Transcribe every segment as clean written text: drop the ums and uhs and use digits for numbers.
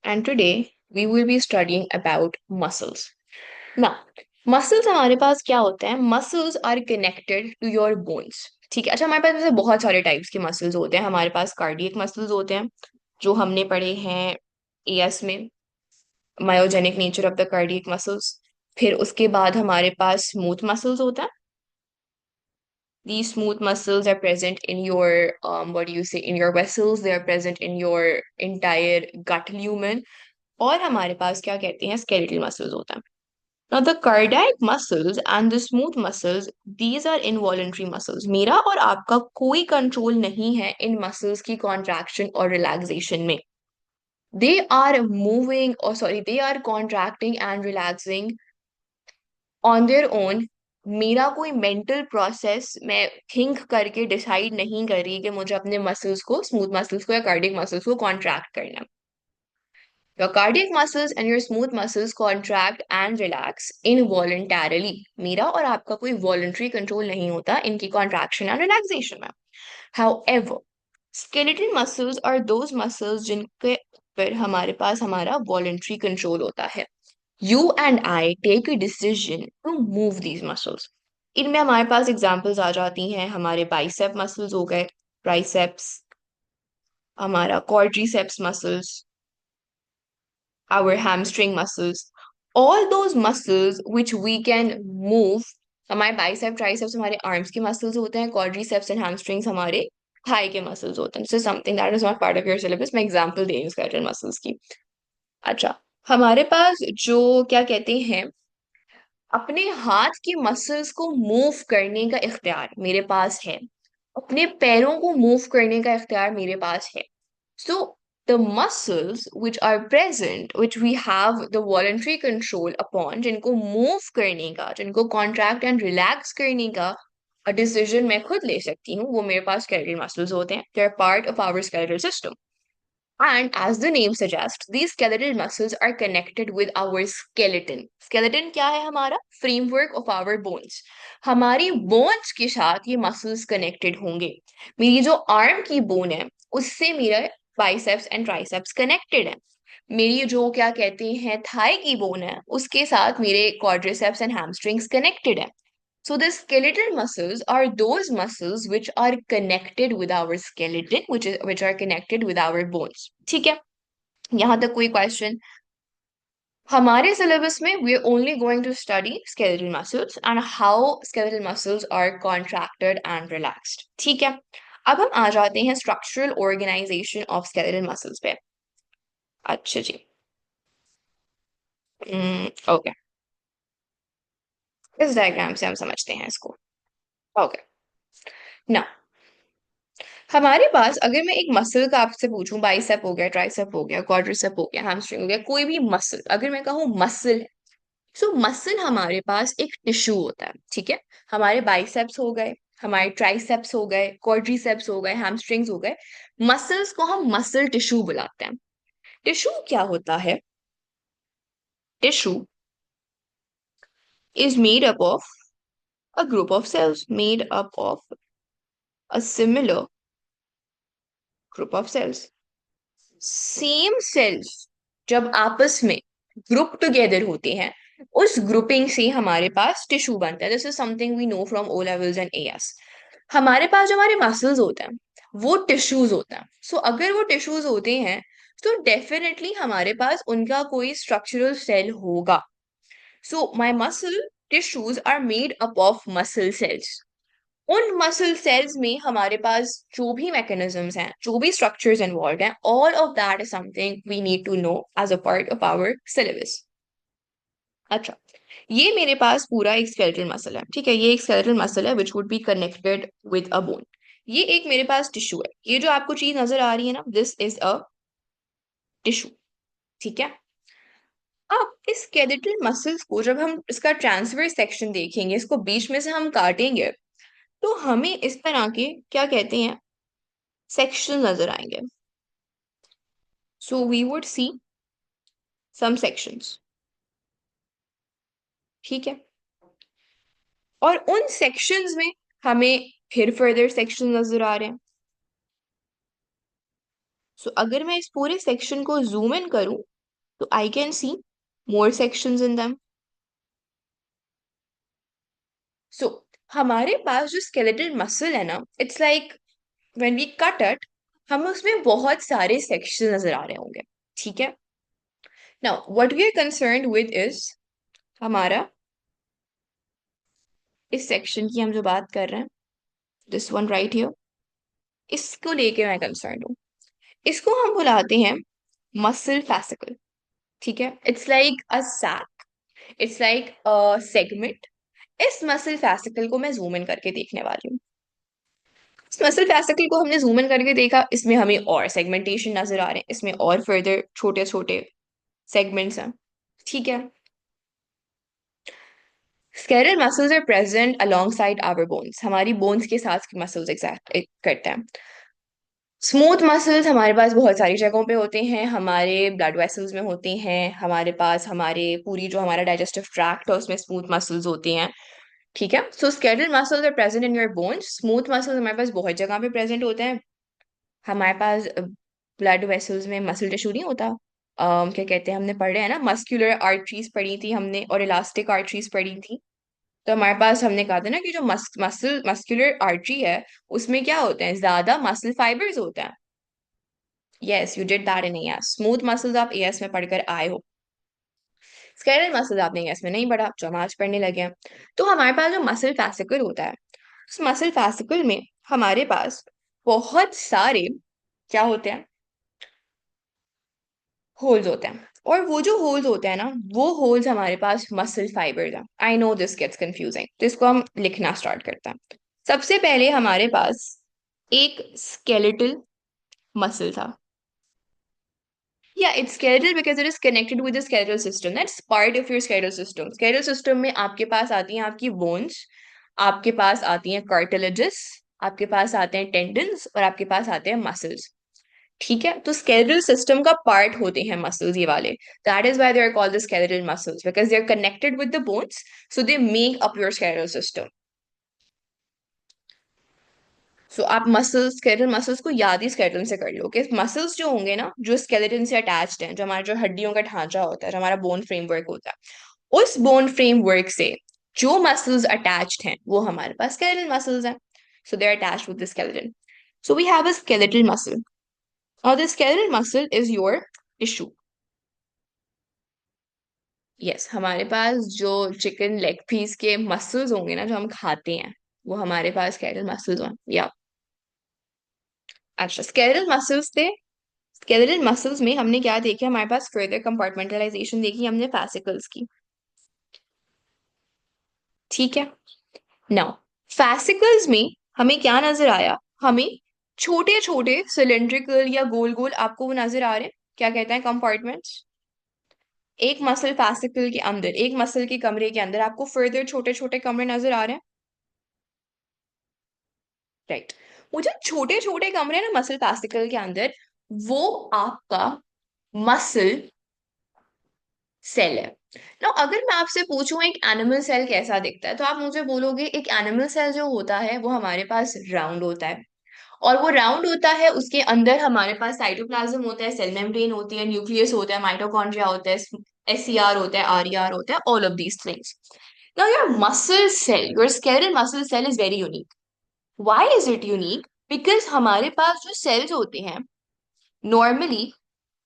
and today we will be studying about muscles. Now, muscles हमारे पास क्या होते हैं? Muscles are connected to your bones. ठीक है, अच्छा हमारे पास वैसे बहुत सारे टाइप्स के मसल्स होते हैं. हमारे पास कार्डियक मसल्स होते हैं जो हमने पढ़े हैं एएस में, myogenic nature of the cardiac muscles. फिर उसके बाद हमारे पास स्मूथ मसल्स होता है. These smooth muscles are present in your what do you say, in your vessels. They are present in your entire gut lumen. और हमारे पास क्या कहते हैं, skeletal muscles होता है. Now the cardiac muscles and the smooth muscles, these are involuntary muscles. मेरा और आपका कोई कंट्रोल नहीं है इन मसल्स की कॉन्ट्रैक्शन और रिलैक्सेशन में. They are moving, or sorry, they are contracting and relaxing on their own. मेरा कोई मेंटल प्रोसेस मैं थिंक करके डिसाइड नहीं कर रही कि मुझे अपने मसल्स को, स्मूथ मसल्स को या कार्डियक मसल्स को कॉन्ट्रैक्ट करना है. Your cardiac muscles and your smooth muscles contract and relax involuntarily. मेरा और आपका कोई voluntary control नहीं होता इनकी contraction and relaxation में. However, skeletal muscles are those muscles जिनके पर हमारे पास हमारा voluntary control होता है. You and I take a decision to move these muscles. इनमें हमारे पास एग्जाम्पल्स आ जाती हैं. हमारे बाइसेप मसल्स हो गए, ट्राइसेप्स, हमारा quadriceps muscles, our hamstring muscles, all those muscles which we can move. हमारे बाइसेप ट्राइसेप्स हमारे आर्म्स के मसल्स होते हैं, quadriceps and hamstrings हमारे थाई के मसल्स होते हैं. This is something that is not part of your syllabus. मैं एग्जांपल दे रही हूँ स्केलेटल मसल्स की. अच्छा, हमारे पास जो क्या कहते हैं, अपने हाथ की मसल्स को मूव करने का इख्तियार मेरे पास है, अपने पैरों को मूव करने का इख्तियार मेरे पास है. So the muscles which are present, which we have the voluntary control upon, जिनको मूव करने का, जिनको कॉन्ट्रैक्ट एंड रिलैक्स करने का डिसीजन मैं खुद ले सकती हूँ, वो मेरे पास skeletal muscles होते हैं. They are part of our skeletal system. And as the name suggests, these skeletal muscles are connected with our skeleton. Skeleton क्या है हमारा? Framework of our bones. हमारी bones के साथ ये muscles connected होंगे. मेरी जो arm की bone है, उससे मेरा biceps and triceps connected है. मेरी जो क्या कहते हैं thigh की bone है, उसके साथ मेरे quadriceps and hamstrings connected है. So the skeletal muscles are those muscles which are connected with our skeleton, which are connected with our bones. ठीक है, यहाँ तक कोई क्वेश्चन? हमारे सिलेबस में we are only going to study skeletal muscles and how skeletal muscles are contracted and relaxed. ठीक है, अब हम आ जाते हैं structural organization of skeletal muscles पे. अच्छा जी, ओके, इस डायग्राम से हम समझते हैं इसको. ओके, ना हमारे पास अगर मैं एक मसल का आपसे पूछूं, बाइसेप हो गया, ट्राइसेप हो गया, क्वाड्रिसेप हो गया, हैमस्ट्रिंग हो गया, कोई भी मसल अगर मैं कहूँ मसल है, सो मसल हमारे पास एक टिश्यू होता है. ठीक है, हमारे बाइसेप्स हो गए, हमारे ट्राइसेप्स हो गए, क्वाड्रिसेप्स हो गए, हैमस्ट्रिंग्स हो गए, मसल्स को हम मसल टिश्यू बुलाते हैं. टिश्यू क्या होता है? Tissue is made up of a group of cells, made up of a similar group of cells. Same cells जब आपस में ग्रुप टुगेदर होते हैं, उस ग्रुपिंग से हमारे पास टिश्यू बनता है. This is something we know from O levels and AS. हमारे पास जो हमारे मसल्स होते हैं वो टिश्यूज होता है. सो अगर वो टिश्यूज होते हैं तो डेफिनेटली हमारे पास उनका कोई स्ट्रक्चरल सेल होगा. So my muscle tissues are made up of muscle cells. उन मसल सेल्स में हमारे पास जो भी मैकेनिज्म्स हैं, जो भी स्ट्रक्चर्स इन्वॉल्व हैं, all of that is something we need to know as a part of our syllabus. अच्छा, ये मेरे पास पूरा एक स्केलेटल मसल है. ठीक है, ये एक स्केलेटल मसल है which would be connected with a bone. ये एक मेरे पास टिश्यू है. ये जो आपको चीज नजर आ रही है ना, दिस इज अ टिश्यू. ठीक है, अब इस स्केलेटल मसल्स को जब हम इसका ट्रांसवर्स सेक्शन देखेंगे, इसको बीच में से हम काटेंगे, तो हमें इस तरह के क्या कहते हैं, सेक्शन नजर आएंगे. So we would see some sections. ठीक है, और उन सेक्शंस में हमें फिर फर्दर सेक्शन नजर आ रहे हैं. सो अगर मैं इस पूरे सेक्शन को जूम इन करूं, तो I can see more sections in them. So हमारे पास जो स्केलेटल मसल है ना, it's like when we cut it, हमें उसमें बहुत सारे सेक्शन नजर आ रहे होंगे. ठीक है. Now what we are concerned with is हमारा इस सेक्शन की हम जो बात कर रहे हैं, दिस वन राइट हियर, इसको लेके मैं कंसर्न हूँ. इसको हम बुलाते हैं मसल फैसिकल. ठीक है. It's like a sac, it's like a segment. इस मसल फैसिकल को मैं जूम इन करके देखने वाली हूँ. इस मसल फैसिकल को हमने जूम इन करके देखा, इसमें हमें और सेगमेंटेशन नजर आ रहे हैं, इसमें और फर्दर छोटे छोटे सेगमेंट्स हैं. ठीक है. Skeletal muscles are present alongside our bones. हमारी बोन्स के साथ मसल्स एग्जैक्ट करते हैं. स्मूथ मसल्स हमारे पास बहुत सारी जगहों पे होते हैं. हमारे ब्लड वेसल्स में होते हैं, हमारे पास हमारे पूरी जो हमारा डाइजेस्टिव ट्रैक्ट है उसमें स्मूथ मसल्स होती हैं. ठीक है. So skeletal muscles are present in your bones. Smooth muscles हमारे पास बहुत जगह पे प्रेजेंट होते हैं. हमारे पास ब्लड वेसल्स में मसल टिश्यू नहीं होता. क्या कहते हैं, हमने पढ़े हैं ना, मस्कुलर आर्टरीज पढ़ी थी हमने और इलास्टिक आर्टरीज पढ़ी थी. तो हमारे पास हमने कहा था ना कि जो मस्कुलर आर्टरी है उसमें क्या होते हैं, ज्यादा मसल फाइबर्स होते हैं. Yes, you did that in as. Smooth muscles आप एएस में पढ़कर आए हो. स्केलेटल मसल्स आपने एएस में नहीं पढ़ा, जो हम आज पढ़ने लगे हैं. तो हमारे पास जो मसल फैसिकल होता है, उस मसल फैसिकल में हमारे पास बहुत सारे क्या होते हैं, होल्स होते हैं. और वो जो होल्स होते हैं ना, वो होल्स हमारे पास मसल फाइबर्स हैं. I know this gets confusing, तो इसको हम लिखना स्टार्ट करते हैं. सबसे पहले हमारे पास एक स्केलेटल मसल था. Yeah, it's skeletal because it is connected with the skeletal system. That's part of your skeletal system. Skeletal system में आपके पास आती हैं आपकी bones, आपके पास आती हैं cartilages, आपके पास आते हैं tendons और आपके पास आते हैं muscles. ठीक है. तो skeletal system का part होते हैं muscles ये वाले. That is why they are called the skeletal muscles, because they are connected with the bones, so they make up your skeletal system. सो आप मसल्स, स्केलेटल मसल्स को याद ही स्केलेटन से कर लो कि मसल्स जो होंगे ना, जो स्केलेटन से अटैच्ड हैं, जो हमारा जो हड्डियों का ढांचा होता है, जो हमारा बोन फ्रेमवर्क होता है, उस बोन फ्रेमवर्क से जो मसल्स अटैच्ड हैं वो हमारे पास स्केलेटल मसल्स हैं. So they are attached with the skeleton. So we have a skeletal muscle, और the skeletal muscle is your tissue. Yes, हमारे पास जो चिकन लेग पीस के मसल्स होंगे ना जो हम खाते हैं, वो हमारे पास स्केलेटल मसल्स हैं. या अच्छा, स्केलेटल मसल्स थे. स्केलेटल मसल्स में हमने क्या देखा, हमारे पास फर्दर कंपार्टमेंटलाइजेशन देखी हमने फैसिकल्स की. ठीक है. नाउ फैसिकल्स में हमें क्या नजर आया, हमें छोटे छोटे सिलेंड्रिकल या गोल गोल, आपको वो नजर आ रहे हैं, क्या कहते हैं, कंपार्टमेंट्स. एक मसल फैसिकल के अंदर, एक मसल के कमरे के अंदर आपको फर्दर छोटे छोटे कमरे नजर आ रहे हैं. राइट. वो जो छोटे छोटे कमरे हैं ना मसल फैसिकल के अंदर, वो आपका मसल सेल है. ना अगर मैं आपसे पूछूं एक एनिमल सेल कैसा दिखता है, तो आप मुझे बोलोगे एक एनिमल सेल जो होता है वो हमारे पास राउंड होता है. और वो राउंड होता है, उसके अंदर हमारे पास साइटोप्लाज्म होता है, सेल मेम्ब्रेन होती है, न्यूक्लियस होता है, माइटोकॉन्ड्रिया होता है, एससीआर होता है, आरईआर होता है, all of these things. Now your muscle cell, your skeletal muscle cell is very unique. Why is it unique? Because हमारे पास जो सेल्स होते हैं नॉर्मली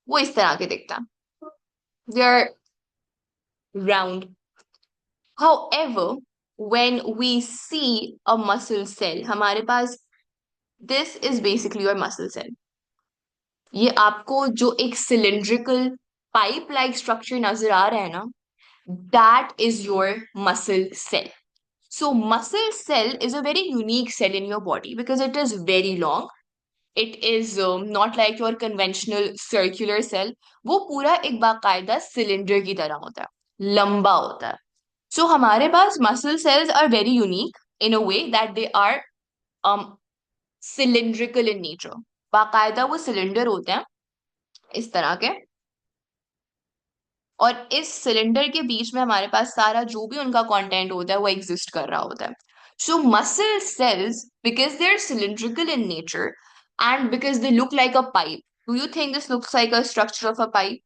वो इस तरह के दिखता है, they are round. However, when we see a muscle cell, हमारे पास this is basically your muscle cell. ये आपको जो एक सिलिंड्रिकल पाइप लाइक स्ट्रक्चर नजर आ रहा है ना, that is your muscle cell. So muscle cell is a very unique cell in your body because it is very long. It is not like your conventional circular cell. वो पूरा एक बाकायदा cylinder की तरह होता है, लंबा होता है. सो हमारे पास muscle cells are very unique in a way that they are cylindrical in nature. बाकायदा वो सिलेंडर होते हैं इस तरह के, और इस सिलेंडर के बीच में हमारे पास सारा जो भी उनका कंटेंट होता है वो एग्जिस्ट कर रहा होता है. So muscle cells, because they are cylindrical in nature and because they look like a pipe. Do you think this looks like a structure of a pipe?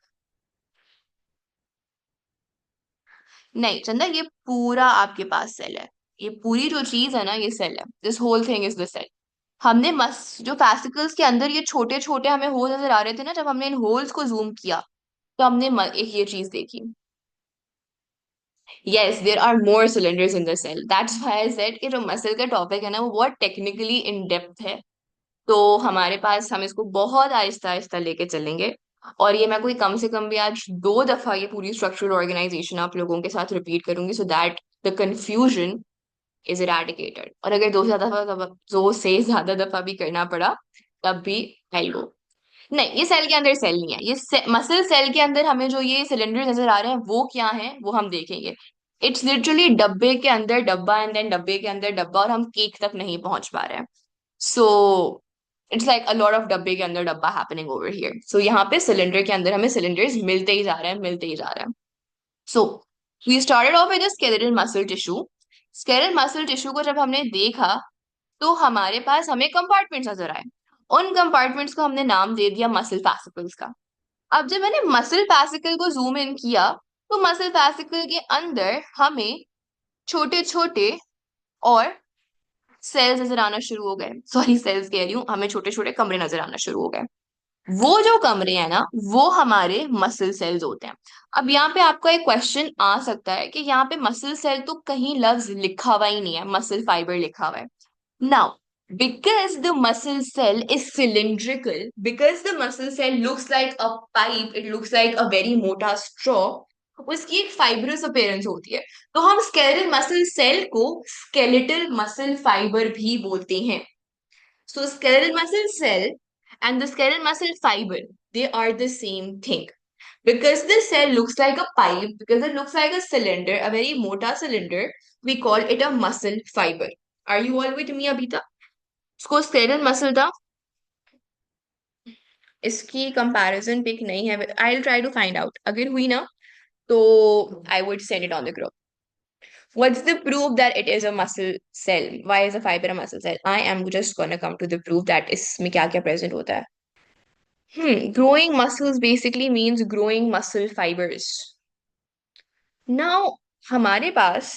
नहीं चंदा, ये पूरा आपके पास सेल है। ये पूरी जो चीज है ना, ये सेल है। This whole thing is the cell. हमने मस जो फैसिकल्स के अंदर ये छोटे छोटे हमें होल नजर आ रहे थे ना, जब हमने इन होल्स को जूम किया तो हमने एक ये चीज देखी। Yes, there are more cylinders in the cell, that's why I said कि जो मसल का टॉपिक है ना, वो बहुत टेक्निकली इन डेप्थ है। तो हमारे पास, हम इसको बहुत आहिस्ता आहिस्ता लेके चलेंगे। और ये मैं कोई कम से कम भी आज 2 दफा ये पूरी स्ट्रक्चरल ऑर्गेनाइजेशन आप लोगों के साथ रिपीट करूंगी, so that the confusion is eradicated. और अगर 2 से ज्यादा दफा भी करना पड़ा तब भी आई गो। नहीं, ये सेल के अंदर सेल नहीं है, ये मसल सेल के अंदर हमें जो ये सिलेंडर नजर आ रहे हैं वो क्या है वो हम देखेंगे। इट्स लिटरली डब्बे के अंदर डब्बा एंड देन डब्बे के अंदर डब्बा, और हम केक तक नहीं पहुंच पा रहे हैं। So it's like a lot of डब्बे के अंदर डब्बा हैपनिंग ओवर हियर। सो यहाँ पे सिलेंडर के अंदर हमें सिलेंडर्स मिलते ही जा रहे हैं, मिलते ही जा रहे हैं। So we started off with the skeletal muscle tissue. Skeletal muscle tissue को जब हमने देखा तो हमारे पास हमें कंपार्टमेंट्स नजर आए। उन कंपार्टमेंट्स को हमने नाम दे दिया मसल फैसिकल्स का। अब जब मैंने मसल फैसिकल को जूम इन किया तो मसल फैसिकल के अंदर हमें छोटे छोटे और सेल्स नजर आना शुरू हो गए। सॉरी, सेल्स कह रही हूँ, हमें छोटे छोटे कमरे नजर आना शुरू हो गए। वो जो कमरे हैं ना, वो हमारे मसल सेल्स होते हैं। अब यहाँ पे आपका एक क्वेश्चन आ सकता है कि यहाँ पे मसल सेल तो कहीं लफ्ज लिखा हुआ ही नहीं है, मसल फाइबर लिखा हुआ है। Now, because the muscle cell is cylindrical, because the muscle cell looks like a pipe, it looks like a very मोटा straw, उसकी एक फाइब्रस अपीयरेंस होती है। तो हम स्केलेटल मसल सेल को स्केलेटल मसल फाइबर भी बोलते हैं। So skeletal muscle cell and the skeletal muscle fiber, they are the same thing. Because the cell looks like a pipe, because it looks like a cylinder, a very mota cylinder, we call it a muscle fiber. Are you all with me अभी तक? इसको skeletal muscle था। इसकी comparison pic नहीं है, I will try to find out, अगर हुई ना तो I would send it on the group. What's the proof that it is a muscle cell? Why is a fiber a muscle cell? I am just gonna come to the proof that इसमें क्या क्या present होता है। Growing muscles basically means growing muscle fibers. Now, हमारे पास,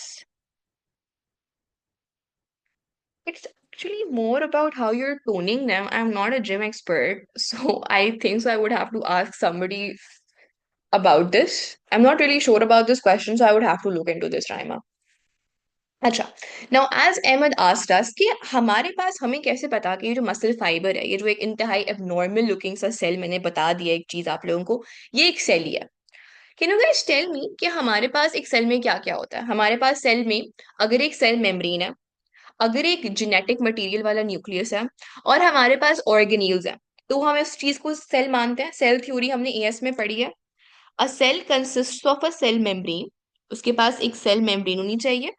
it's actually more about how you're toning them. I'm not a gym expert, so I think so I would have to ask somebody about this. I'm not really sure about this question, so I would have to look into this, Raima. अच्छा, now as Ahmed asked us कि हमारे पास, हमें कैसे पता कि ये जो muscle fibre है, ये जो एक इंतहाई एबनॉर्मल लुकिंग सा सेल, मैंने बता दिया एक चीज आप लोगों को, ये एक सेल ही है। Can you guys tell me कि हमारे पास एक सेल में क्या क्या होता है। हमारे पास सेल में अगर एक सेल मेम्ब्रेन है, अगर एक जेनेटिक मटेरियल वाला न्यूक्लियस है, और हमारे पास ऑर्गेनील्स है, तो हम इस चीज को सेल मानते हैं। सेल थ्योरी हमने एएस में पढ़ी है। A cell consist of a cell membrane. उसके पास एक सेल मेम्ब्रेन होनी चाहिए।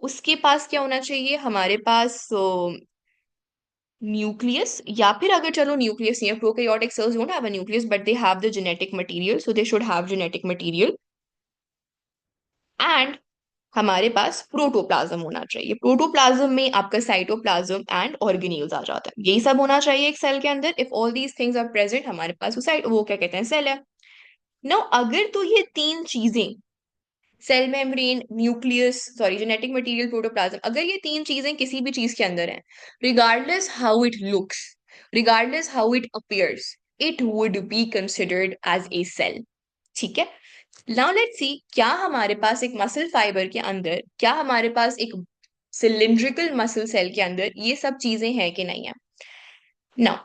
उसके पास क्या होना चाहिए, हमारे पास न्यूक्लियस, या फिर अगर चलो न्यूक्लियस नहीं है, prokaryotic cells don't have a nucleus but they have the genetic material, so they should have genetic material. And हमारे पास प्रोटोप्लाज्म होना चाहिए। प्रोटोप्लाज्म में आपका साइटोप्लाज्म एंड ऑर्गेनील्स आ जाता है। यही सब होना चाहिए एक सेल के अंदर। If all these things are present, हमारे पास वो साइट, वो क्या कहते हैं, सेल है। नाउ अगर तो ये तीन चीजें, cell membrane, nucleus, sorry genetic material, protoplasm, अगर ये तीन चीजें किसी भी चीज के अंदर हैं, regardless how it looks, regardless how it appears, it would be considered as a cell. ठीक है। नाउ लेट्स सी, क्या हमारे पास एक मसल फाइबर के अंदर, क्या हमारे पास एक सिलिंड्रिकल मसल सेल के अंदर ये सब चीजें हैं कि नहीं है। नाउ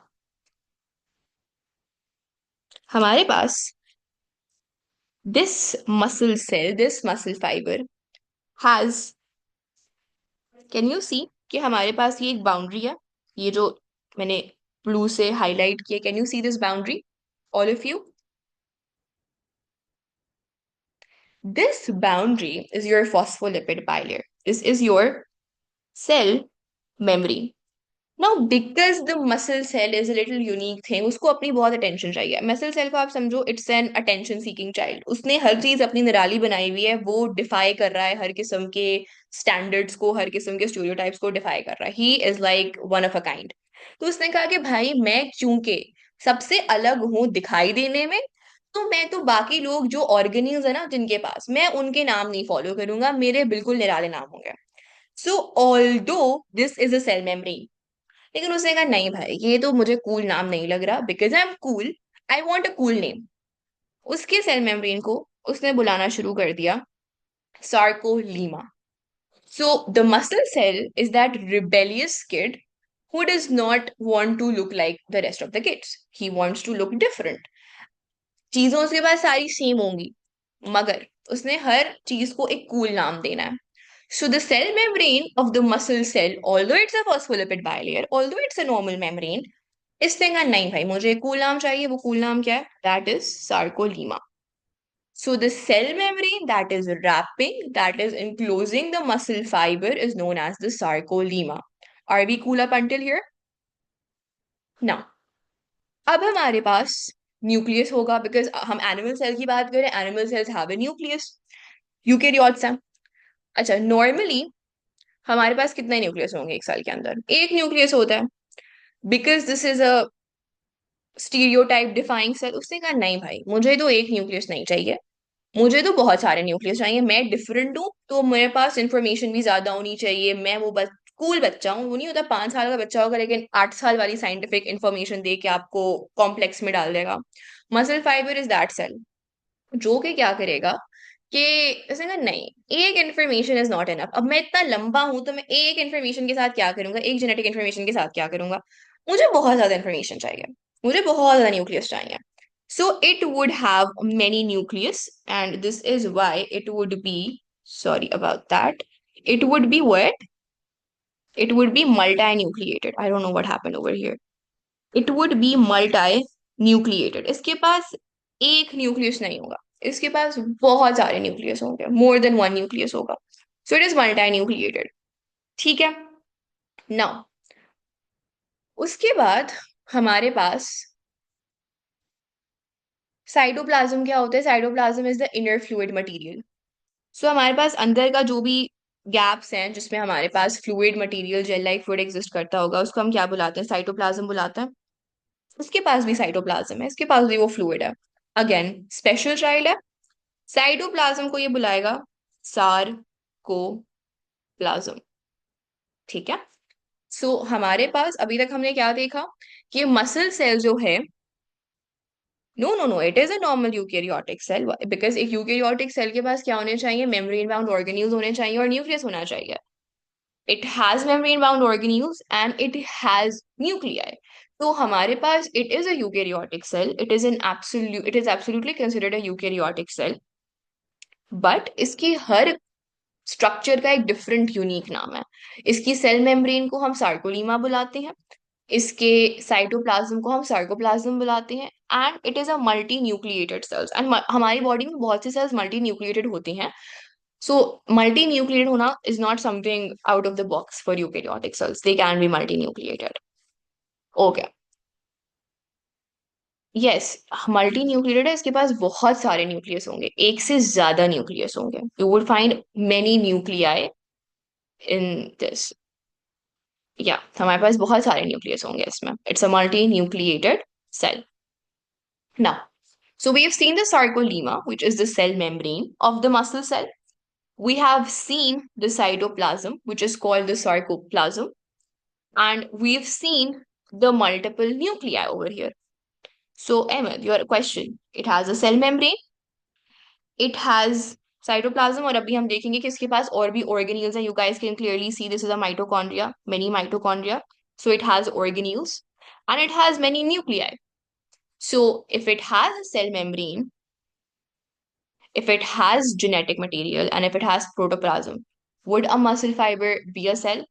हमारे पास this muscle cell, this muscle fibre has, can you see कि हमारे पास ये एक बाउंड्री है, ये जो मैंने ब्लू से हाईलाइट किया, can you see this boundary, all of you. This boundary is your phospholipid bilayer, this is your cell memory. Now because the muscle cell is a little unique thing, उसको अपनी बहुत attention चाहिए। Muscle cell को आप समझो it's an attention seeking child. उसने हर चीज अपनी निराली बनाई हुई है, वो डिफाई कर रहा है हर किस्म के स्टैंडर्ड्स को, हर किस्म के स्टीरियोटाइप्स को डिफाई कर रहा है। He is like one of a kind. तो उसने कहा कि भाई मैं, क्योंकि सबसे अलग हूं दिखाई देने में, तो मैं तो बाकी लोग जो ऑर्गेनीज है ना जिनके पास, मैं उनके नाम नहीं फॉलो करूंगा, मेरे बिल्कुल निराले नाम होंगे। So although this is a cell membrane, लेकिन उसने कहा नहीं भाई ये तो मुझे कूल नाम नहीं लग रहा, because I am cool, I want a cool name. उसके सेल मेम्ब्रेन को उसने बुलाना शुरू कर दिया सार्कोलीमा। So the muscle cell is that rebellious kid who does not want to look like the rest of the kids. He wants to look different. चीजें उसके पास सारी सेम होंगी, मगर उसने हर चीज को एक कूल नाम देना है। So the cell membrane of the muscle cell, although it's a phospholipid bilayer, although it's a normal membrane, इसने कहा नहीं भाई मुझे एक कूल नाम चाहिए। वो कूल नाम क्या है? That is sarcolemma. So the cell membrane that is wrapping, that is enclosing the muscle fiber is known as the sarcolemma. Are we cool up until here? Now, अब हमारे पास न्यूक्लियस होगा, because हम animal cell की बात करें, animal cells have a nucleus, eukaryotes हैं। अच्छा, normally हमारे पास कितने न्यूक्लियस होंगे एक सेल के अंदर? एक न्यूक्लियस होता है, because this is a stereotype defying cell. उसने कहा नहीं भाई मुझे तो एक न्यूक्लियस नहीं चाहिए, मुझे तो बहुत सारे न्यूक्लियस चाहिए, मैं डिफरेंट हूँ तो मेरे पास इंफॉर्मेशन भी ज्यादा होनी चाहिए। मैं वो बस कूल बच्चा हूँ, वो नहीं होता 5 साल का बच्चा होगा लेकिन 8 साल वाली साइंटिफिक इंफॉर्मेशन दे के आपको कॉम्प्लेक्स में डाल देगा। Muscle fibre is that cell जो कि क्या करेगा कि उसने कहा नहीं, एक इन्फॉर्मेशन इज नॉट इनफ। अब मैं इतना लंबा हूं तो मैं एक इन्फॉर्मेशन के साथ क्या करूंगा, एक जेनेटिक इन्फॉर्मेशन के साथ क्या करूंगा? मुझे बहुत ज्यादा इन्फॉर्मेशन चाहिए, मुझे बहुत ज्यादा न्यूक्लियस चाहिए। So it would have many nucleus, and this is why it would be, sorry about that, it would be what? It would be multinucleated. I don't know what happened over here. It would be multinucleated. इसके पास एक nucleus नहीं होगा, इसके पास बहुत सारे nucleus होंगे, more than one nucleus होगा। So it is multinucleated. ठीक है। नाउ उसके बाद हमारे पास साइटोप्लाज्म क्या होता है? Cytoplasm is the inner fluid material. So हमारे पास अंदर का जो भी गैप्स हैं जिसमें हमारे पास fluid material, gel like fluid exist करता होगा, उसको हम क्या बुलाते हैं? साइटोप्लाज्म बुलाते हैं। उसके पास भी साइटोप्लाज्म है, इसके पास भी वो फ्लूइड है। अगेन स्पेशल चाइल्ड है, साइटोप्लाज्म को ये बुलाएगा सारकोप्लाज्म। ठीक है। सो हमारे पास अभी तक हमने क्या देखा कि मसल सेल जो है, no no no, it is a normal eukaryotic cell, because एक यूकेरियोटिक सेल के पास क्या होने चाहिए? मेम्ब्रेन बाउंड ऑर्गेन्यूल्स होने चाहिए और न्यूक्लियस होना चाहिए। It has membrane bound organelles and it has nuclei. तो हमारे पास it is a eukaryotic cell. It is absolutely considered a eukaryotic cell. But इसकी हर स्ट्रक्चर का एक डिफरेंट यूनिक नाम है। इसकी सेल मेम्ब्रेन को हम सार्कोलीमा बुलाते हैं, इसके साइटोप्लाज्म को हम सार्कोप्लाज्म बुलाते हैं, and it is a multi nucleated cells. And हमारी बॉडी में बहुत सी सेल्स मल्टी न्यूक्लिएटेड होती हैं। So multinucleated होना is not something out of the box for eukaryotic cells. They can be multinucleated. Okay. Yes, multinucleated है, इसके पास बहुत सारे न्यूक्लियस होंगे, एक से ज्यादा न्यूक्लियस होंगे। You would find many nuclei in this. Yeah, हमारे पास बहुत सारे न्यूक्लियस होंगे इसमें। It's a multinucleated cell. Now, so we have seen the sarcolemma, which is the cell membrane of the muscle cell. We have seen the cytoplasm, which is called the sarcoplasm. And we've seen the multiple nuclei over here. So, Ahmed, your question. It has a cell membrane, it has cytoplasm, और अभी हम देखेंगे कि इसके पास और भी organelles हैं. You guys can clearly see this is a mitochondria, many mitochondria. So it has organelles and it has many nuclei. So if it has a cell membrane, if it has genetic material, and if it has protoplasm, would a muscle fiber be a cell?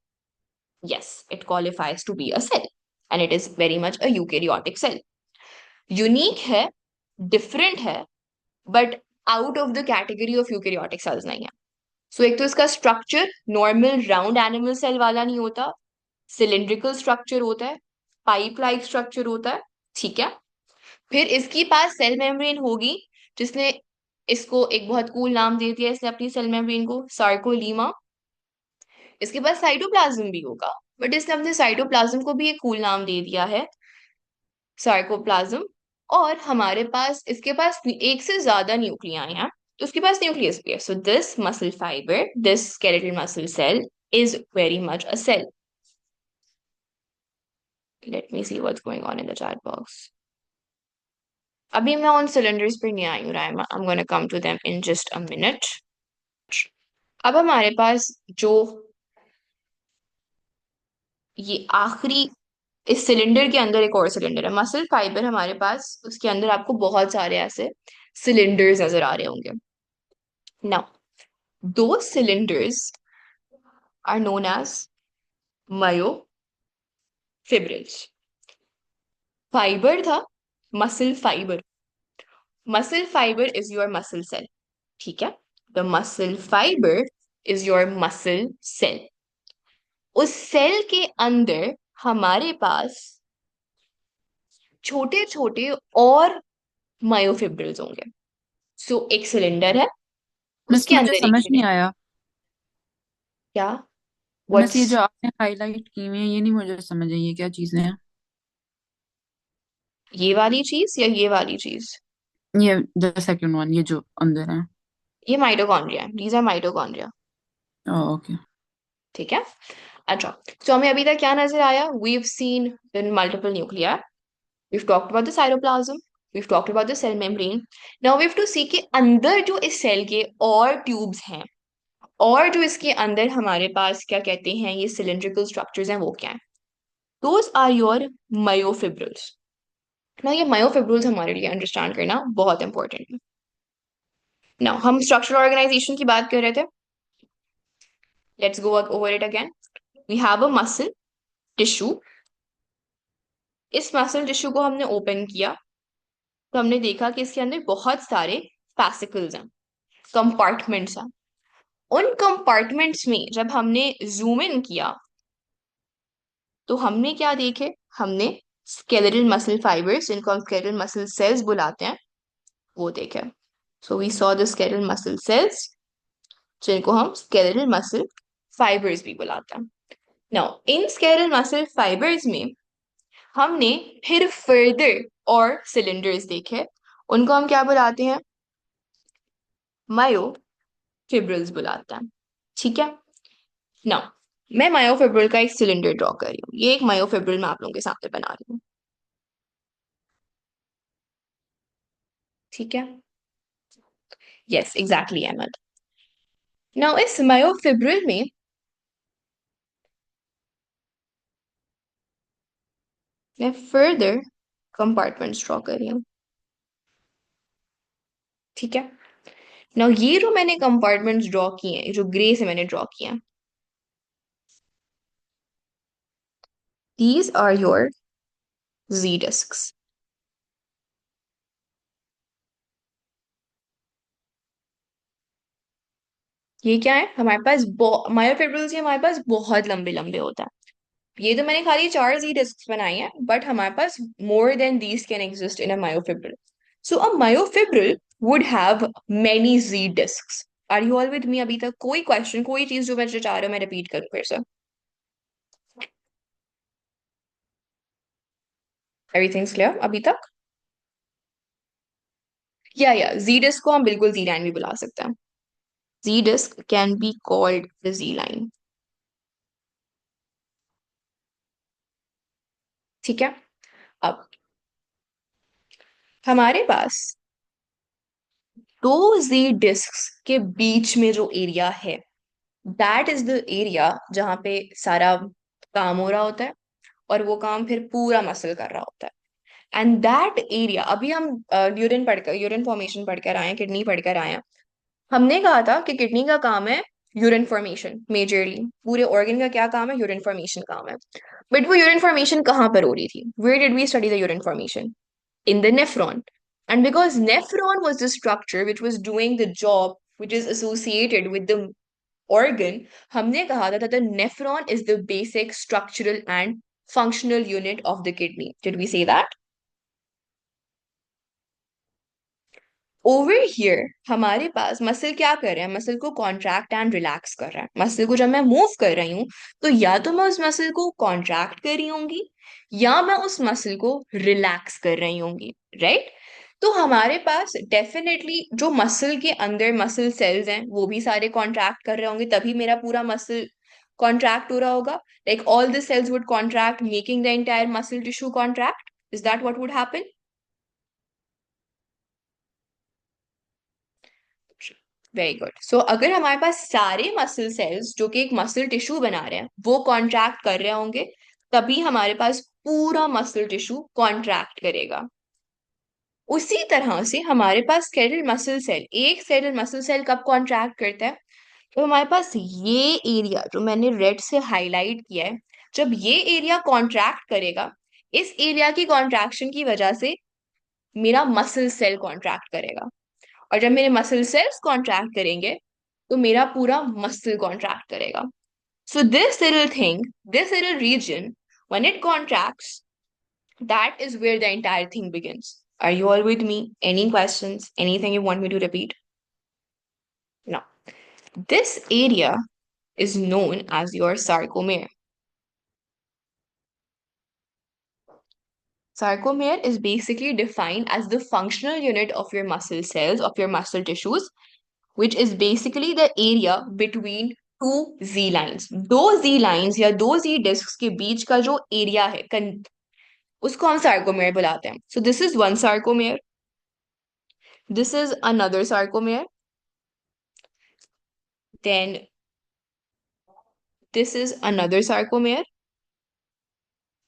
Yes, it qualifies to be a cell. And it is very much a eukaryotic cell. Unique है, different है, but out of the category of eukaryotic cells नहीं है। So एक तो इसका structure normal round animal cell वाला नहीं होता, सिलिंड्रिकल स्ट्रक्चर होता है, पाइप लाइक स्ट्रक्चर होता है। ठीक है। फिर इसके पास सेल मेम्ब्रेन होगी, जिसने इसको एक बहुत कूल नाम दे दिया इसने अपनी सेल मेम्ब्रेन को, सार्कोलीमा। इसके पास साइटोप्लाज्म भी होगा, बट इसने अपने साइटोप्लाज्म को भी एक कूल नाम दे दिया है, सार्कोप्लाज्म। और हमारे पास इसके पास एक से ज्यादा न्यूक्लियाई हैं, तो उसके पास न्यूक्लियस भी है. So this muscle fibre, this skeletal muscle cell is very much a cell. Let me see what's going on in the chat box. अभी मैं उन सिलेंडर्स पे नहीं आई हूँ Raima, I am gonna come to them in just a minute. अब हमारे पास जो ये आखिरी, इस सिलेंडर के अंदर एक और सिलेंडर है, मसल फाइबर हमारे पास, उसके अंदर आपको बहुत सारे ऐसे सिलेंडर्स नजर आ रहे होंगे. नाउ दो cylinders are known as myofibrils. Fibre था, muscle fibre. Muscle fibre is your muscle cell. ठीक है, the muscle fibre is your muscle cell. उस सेल के अंदर हमारे पास छोटे छोटे और मायोफिब्रिल्स होंगे. सो एक सिलेंडर है, मिस उसके मुझे अंदर एक समझ नहीं सिलेंडर. आया। क्या? मिस ये व्हाट्स? जो आपने हाईलाइट की हुई है ये नहीं मुझे समझ आई, ये क्या चीजें हैं? ये वाली चीज या ये वाली चीज? ये द सेकंड वन, ये जो अंदर है। ये mitochondria, these are mitochondria. Okay. ठीक है. अच्छा, तो हमें अभी तक क्या नजर आया? We've seen the multiple nuclear, we've talked about the cytoplasm, we've talked about the cell membrane. Now we have to see कि अंदर जो इस सेल के और ट्यूब्स हैं, और जो इसके अंदर हमारे पास क्या कहते हैं ये सिलिंड्रिकल स्ट्रक्चर्स हैं, वो क्या है? Those are your myofibrils. ना ये मायोफिब्रिल्स हमारे लिए अंडरस्टैंड करना बहुत इंपॉर्टेंट है. नाउ हम स्ट्रक्चरल ऑर्गेनाइजेशन की बात कर रहे थे. Let's go over it again. We have a muscle tissue. इस मसल टिश्यू को हमने ओपन किया, तो हमने देखा कि इसके अंदर बहुत सारे फैसिकल्स हैं, कंपार्टमेंट्स हैं. उन कंपार्टमेंट्स में जब हमने जूम इन किया, तो हमने क्या देखे? हमने स्केलेटल मसल फाइबर्स, जिनको हम स्केलेटल मसल सेल्स बुलाते हैं, वो देखे. So we saw the skeletal muscle cells, जिनको हम स्केलेटल मसल फाइबर्स भी बुलाते हैं. Now in skeletal muscle fibres में हमने फिर फर्दर और सिलेंडर्स देखे, उनको हम क्या बुलाते हैं? मायोफिब्रिल्स बुलाते हैं. ठीक है. नाउ मैं मायोफिब्रिल का एक सिलेंडर ड्रॉ कर रही हूँ. ये एक मायोफिब्रिल मैं आप लोगों के सामने बना रही हूँ. ठीक है. Yes exactly Ahmad. नाउ इस मायोफिब्रिल में मैं फर्दर कंपार्टमेंट्स ड्रॉ कर रही हूँ. ठीक है. नाउ ये जो मैंने कंपार्टमेंट्स ड्रॉ किए हैं, जो ग्रे से मैंने ड्रॉ किए हैं, these are your G discs. ये क्या है? हमारे पास मायोफिब्रिल्स ये हमारे पास बहुत लंबे लंबे होता है. ये तो मैंने खाली चार जी डिस्क्स बनाई हैं, बट हमारे पास more than these can exist in a myofibril. So a myofibril would have many Z discs. Are you all with me? अभी तक कोई क्वेश्चन, कोई चीज जो मैं जो चाह रही हूँ मैं रिपीट करूँ फिर से? एवरीथिंग्स क्लियर अभी तक? या जी डिस्क को हम बिल्कुल जी लाइन भी बुला सकते हैं. Z disc can be called the Z line. ठीक है. अब हमारे पास दो जी डिस्क के बीच में जो एरिया है, दैट इज द एरिया जहां पे सारा काम हो रहा होता है, और वो काम फिर पूरा मसल कर रहा होता है. एंड दैट एरिया, अभी हम यूरिन पढ़कर, यूरिन फॉर्मेशन पढ़कर आए हैं, किडनी पढ़कर आए हैं. हमने कहा था कि किडनी का काम है यूरिन फॉर्मेशन मेजरली. पूरे ऑर्गन का क्या काम है? यूरिन फॉर्मेशन काम है. बट वो यूरिन फॉर्मेशन कहाँ पर हो रही थी? Where did we study the urine formation? In the nephron. And because nephron was the structure which was doing the job which is associated with the organ, हमने कहा था that the nephron is the basic structural and functional unit of the kidney. Did we say that? Over here हमारे पास muscle क्या कर रहा है, muscle को कॉन्ट्रैक्ट एंड रिलैक्स कर रहा है। मसल को जब मैं मूव कर रही हूँ तो या तो मैं उस मसल को कॉन्ट्रैक्ट कर रही होंगी या मैं उस मसल को रिलैक्स कर रही होंगी, राइट। तो हमारे पास डेफिनेटली जो मसल के अंदर मसल सेल्स हैं वो भी सारे कॉन्ट्रैक्ट कर रहे होंगे, तभी मेरा पूरा मसल कॉन्ट्रैक्ट हो रहा होगा। Like all the cells would contract making the entire muscle tissue contract. Is that what would happen? Very good. So अगर हमारे पास सारे मसल सेल्स जो कि एक मसल टिश्यू बना रहे हैं वो कॉन्ट्रैक्ट कर रहे होंगे, तभी हमारे पास पूरा मसल टिश्यू कॉन्ट्रैक्ट करेगा। उसी तरह से हमारे पास स्केलेटल मसल सेल, एक स्केलेटल मसल सेल कब कॉन्ट्रैक्ट करता है? तो हमारे पास ये एरिया जो मैंने रेड से हाईलाइट किया है, जब ये एरिया कॉन्ट्रैक्ट करेगा, इस एरिया की कॉन्ट्रैक्शन की वजह से मेरा मसल सेल कॉन्ट्रैक्ट करेगा। और जब मेरे मसल सेल्स कॉन्ट्रैक्ट करेंगे तो मेरा पूरा मसल कॉन्ट्रैक्ट करेगा। So this little thing, this little region, when it contracts, that is where the entire thing begins. Are you all with me? Any questions? Anything you want me to repeat? No. This area is known as your sarcomere. Sarcomere is basically defined as the functional unit of your muscle cells, of your muscle tissues, which is basically the area between two Z lines. दो Z lines या दो Z discs के बीच का जो area है उसको हम sarcomere बुलाते हैं. So this is one sarcomere. This is another sarcomere. Then this is another sarcomere.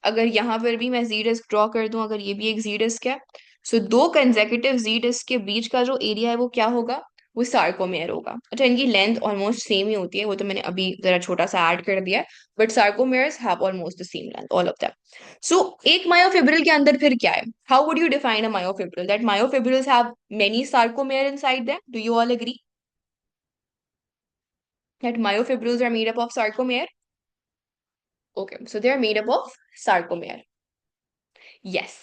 अगर यहाँ पर भी मैं Z डिस्क ड्रॉ कर दूं, अगर ये भी एक Z डिस्क है, सो दो कंसेक्यूटिव Z डिस्क के बीच का जो एरिया है वो क्या होगा? वो सार्कोमेयर होगा। अच्छा, इनकी लेंथ ऑलमोस्ट सेम ही होती है, वो तो मैंने अभी जरा छोटा सा ऐड कर दिया है, but sarcomeres have almost the same length, all of them. So एक मायोफिब्रिल के अंदर फिर क्या है? How would you define a myofibril? That myofibrils have many sarcomere inside them. Do you all agree that myofibrils are made up of sarcomere? Okay, so they are made up of sarcomere. Yes,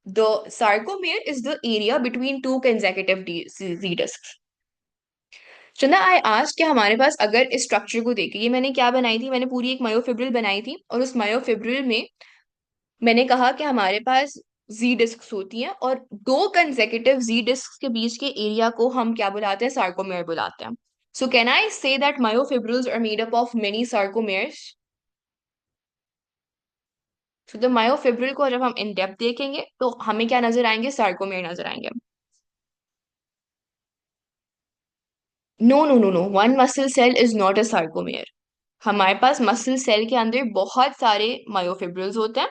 the sarcomere is the area between two consecutive Z discs. चंदा, I asked कि हमारे पास अगर इस structure को देखें, ये मैंने क्या बनाई थी, मैंने पूरी एक मायोफिब्रिल बनाई थी और उस मायोफिब्रिल में मैंने कहा कि हमारे पास जी डिस्क होती हैं और दो कंसेक्यूटिव जी डिस्क के बीच के एरिया को हम क्या बुलाते हैं? सार्कोमेयर बुलाते हैं। सो can I say that myofibrils are made up of many sarcomeres? तो द मायोफिब्रिल को जब हम इन डेप्थ देखेंगे तो हमें क्या नजर आएंगे? सार्कोमेयर नजर आएंगे। No no no no, one muscle cell is not a sarcomere. हमारे पास मसल सेल के अंदर बहुत सारे मायोफिब्रिल्स होते हैं,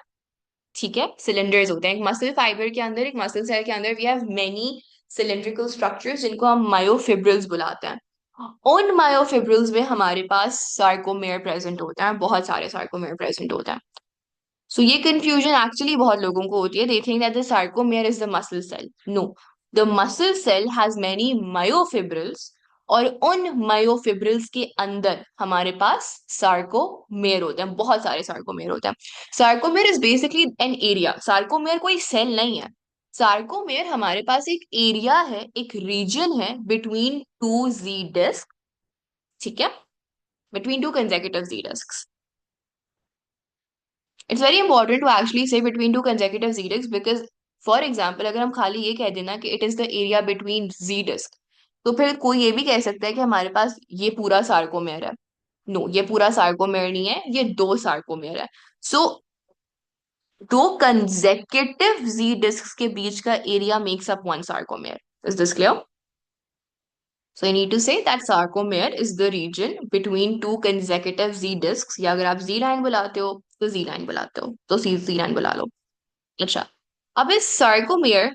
ठीक है, सिलेंडर्स होते हैं। एक मसल फाइबर के अंदर, एक मसल सेल के अंदर we have many cylindrical structures जिनको हम मायोफिब्रिल्स बुलाते हैं। उन मायोफिब्रिल्स में हमारे पास सार्कोमेयर प्रेजेंट होता है, बहुत सारे सार्कोमेयर प्रेजेंट होता है। सो ये कंफ्यूजन एक्चुअली बहुत लोगों को होती है, they think that the sarcomere is the muscle cell. No, the muscle cell has many myofibrils और उन मायोफिब्रिल्स के अंदर हमारे पास सार्कोमेयर होते हैं, बहुत सारे सार्कोमेयर होते हैं। Sarcomere is basically an area, sarcomere कोई सेल नहीं है। सार्कोमेयर हमारे पास एक एरिया है, एक रीजन है बिटवीन टू जी डिस्क, ठीक है, between two consecutive Z disc. It's very important to actually say between two consecutive Z disc, because for example अगर हम खाली ये कह देना कि it is the area between Z disc, तो फिर कोई ये भी कह सकता है कि हमारे पास ये पूरा सार्कोमेयर है। नो, ये पूरा सार्कोमेयर नहीं है, ये दो सार्कोमेयर है। सो दो कंसेक्यूटिव जी डिस्क के बीच का area makes up one sarcomere. Is this clear? So you need to say that sarcomere is the region between two consecutive Z discs, या अगर आप Z line बुलाते हो तो Z line बुलाते हो तो Z line बुला लो। अच्छा, अब इस sarcomere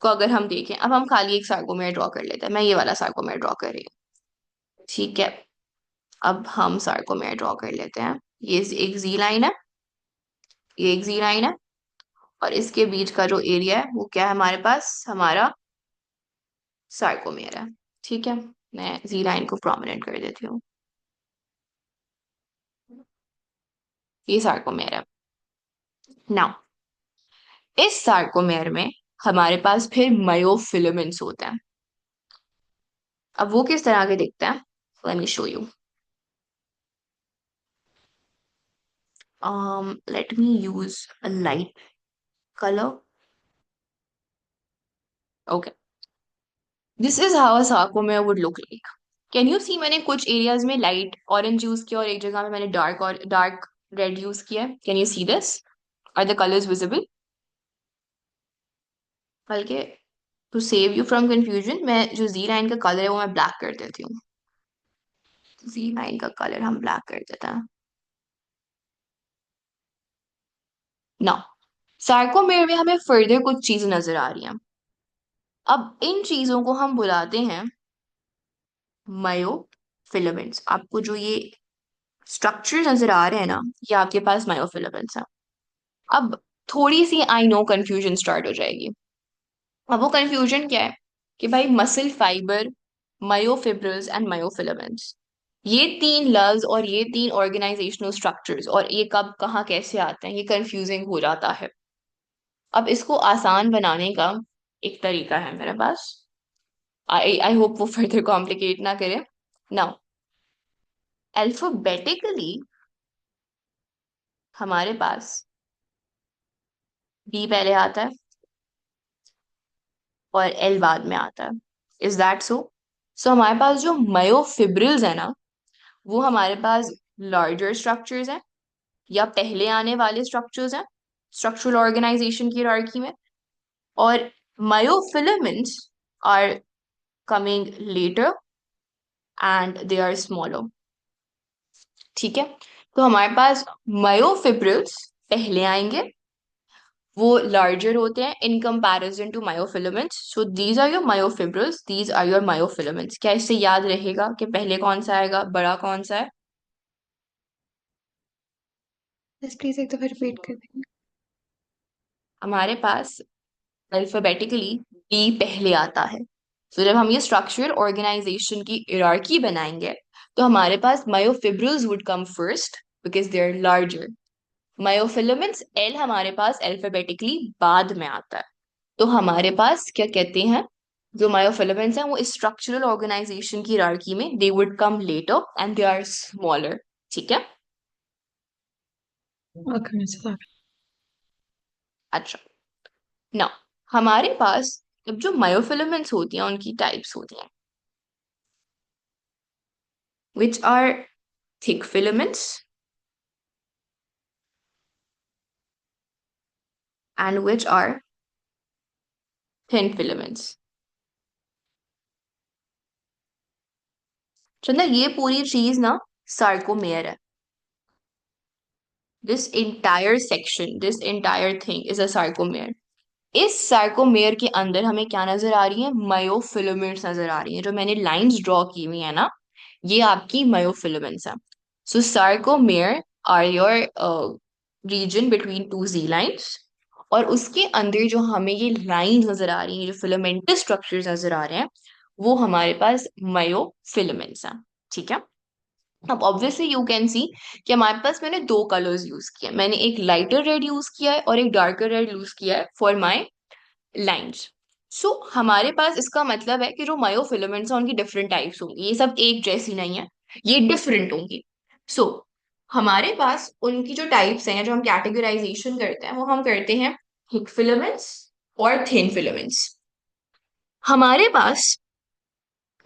को अगर हम देखें, अब हम खाली एक sarcomere ड्रॉ कर लेते हैं। मैं ये वाला sarcomere ड्रॉ कर रही हूँ, ठीक है। अब हम sarcomere ड्रॉ कर लेते हैं। ये एक Z line है, ये एक Z line है और इसके बीच का जो एरिया है वो क्या है हमारे पास? हमारा sarcomere है, ठीक है। मैं Z line को प्रोमिनेंट कर देती हूँ, ये sarcomere है। नाउ इस सार्कोमेयर में हमारे पास फिर मायोफिलामेंट्स होते हैं। अब वो किस तरह के दिखते हैं, let me show you. Let me use a light color. Okay, this is how a sarcomere would look like. Can you see, मैंने कुछ एरियाज में लाइट ऑरेंज यूज किया और एक जगह में मैंने डार्क और डार्क रेड यूज किया है। Can you see this? Are the colours visible? बल्कि to save you from confusion, मैं जो जी लाइन का कलर है वो मैं ब्लैक कर देती हूँ। जी लाइन का कलर हम ब्लैक कर देते हैं। ना, सार्कोमेर में हमें फर्दर कुछ चीजें नजर आ रही हैं। अब इन चीजों को हम बुलाते हैं मायोफिलामेंट्स। आपको जो ये स्ट्रक्चर नजर आ रहे हैं ना, ये आपके पास मायोफिलामेंट्स हैं। अब थोड़ी सी आई नो कंफ्यूजन स्टार्ट हो जाएगी। अब वो कंफ्यूजन क्या है कि भाई muscle fibre, myofibrils and myofilaments, ये तीन लफ्ज और ये तीन ऑर्गेनाइजेशनल स्ट्रक्चर्स और ये कब कहाँ कैसे आते हैं, ये कंफ्यूजिंग हो जाता है। अब इसको आसान बनाने का एक तरीका है मेरे पास। आई होप वो फर्दर कॉम्प्लिकेट ना करे। नाउ, अल्फाबेटिकली हमारे पास बी पहले आता है और एल बाद में आता है। Is that so? सो हमारे पास जो मायोफिब्रिल्स है ना, वो हमारे पास लार्जर स्ट्रक्चर्स हैं या पहले आने वाले स्ट्रक्चर्स हैं स्ट्रक्चरल ऑर्गेनाइजेशन की हायरार्की में। और myofilaments are coming later and they are smaller. ठीक है, तो हमारे पास मायोफिब्रिल्स पहले आएंगे, वो लार्जर होते हैं in comparison to myofilaments. So these are your myofibrils, these are your myofilaments. क्या इससे याद रहेगा कि पहले कौन सा आएगा, बड़ा कौन सा है? बस प्लीज एक दफा रिपीट कर देंगे। हमारे पास अल्फाबेटिकली बी पहले आता है। तो जब हम ये स्ट्रक्चरल ऑर्गेनाइजेशन की हिरार्की बनाएंगे, तो हमारे पास myofibrils would come first because they are larger. Myofilaments L हमारे पास अल्फाबेटिकली बाद में आता है। तो हमारे पास क्या कहते हैं, जो मायोफिलामेंट्स हैं वो स्ट्रक्चरल ऑर्गेनाइजेशन की हायरार्की में they would come later and they are smaller. ठीक है। ओके मुझे लगा। अच्छा, नाउ हमारे पास अब जो मायोफिलामेंट्स होती हैं उनकी टाइप्स होती हैं, which are thick filaments and which are thin filaments। चंदा, ये पूरी चीज ना सार्कोमेयर है। This entire section, this entire thing is a sarcomere. इस सार्कोमेयर के अंदर हमें क्या नजर आ रही है, मायोफिलामेंट्स नजर आ रही हैं। जो मैंने लाइंस ड्रॉ की हुई है ना, ये आपकी मायोफिलामेंट्स हैं। So sarcomere are your region between two Z lines, और उसके अंदर जो हमें ये लाइंस नजर आ रही हैं, जो फिलामेंटस स्ट्रक्चर्स नजर आ रहे हैं, वो हमारे पास मायोफिलामेंट्स हैं। ठीक है। अब ऑब्वियसली यू कैन सी कि हमारे पास मैंने दो कलर्स यूज किए हैं। मैंने एक लाइटर रेड यूज किया है और एक डार्कर रेड यूज किया है फॉर माई लाइंस। सो हमारे पास इसका मतलब है कि जो मायोफिलामेंट्स हैं उनकी डिफरेंट टाइप्स होंगी, ये सब एक जैसी नहीं है, ये डिफरेंट होंगी। सो हमारे पास उनकी जो टाइप्स हैं, जो हम कैटेगराइजेशन करते हैं, वो हम करते हैं थिक फिलामेंट्स और थिन फिलामेंट्स। हमारे पास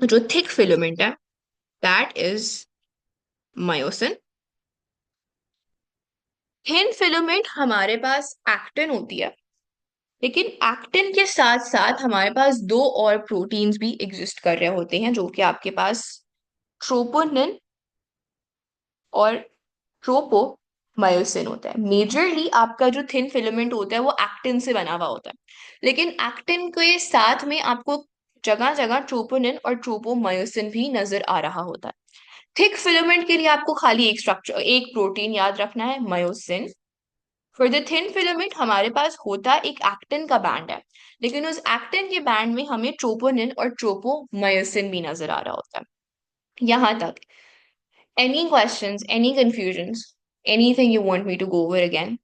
जो थिक फिलामेंट है, that is myosin. Thin filament हमारे पास एक्टिन होती है, लेकिन एक्टिन के साथ साथ हमारे पास दो और प्रोटीन्स भी एग्जिस्ट कर रहे होते हैं, जो कि आपके पास ट्रोपोनिन और ट्रोपोमायोसिन होता है। मेजरली आपका जो थिन फिलामेंट होता है वो एक्टिन से बना हुआ होता है, लेकिन एक्टिन के साथ में आपको जगह जगह ट्रोपोनिन और ट्रोपोमायोसिन भी नजर आ रहा होता है। थिक फिलामेंट के लिए आपको खाली एक स्ट्रक्चर, एक प्रोटीन याद रखना है, myosin. For the thin filament हमारे पास होता एक एक्टिन का बैंड है, लेकिन उस एक्टिन के बैंड में हमें ट्रोपोनिन और ट्रोपोमायोसिन भी नजर आ रहा होता है। यहां तक any questions, any confusions, anything you want me to go over again?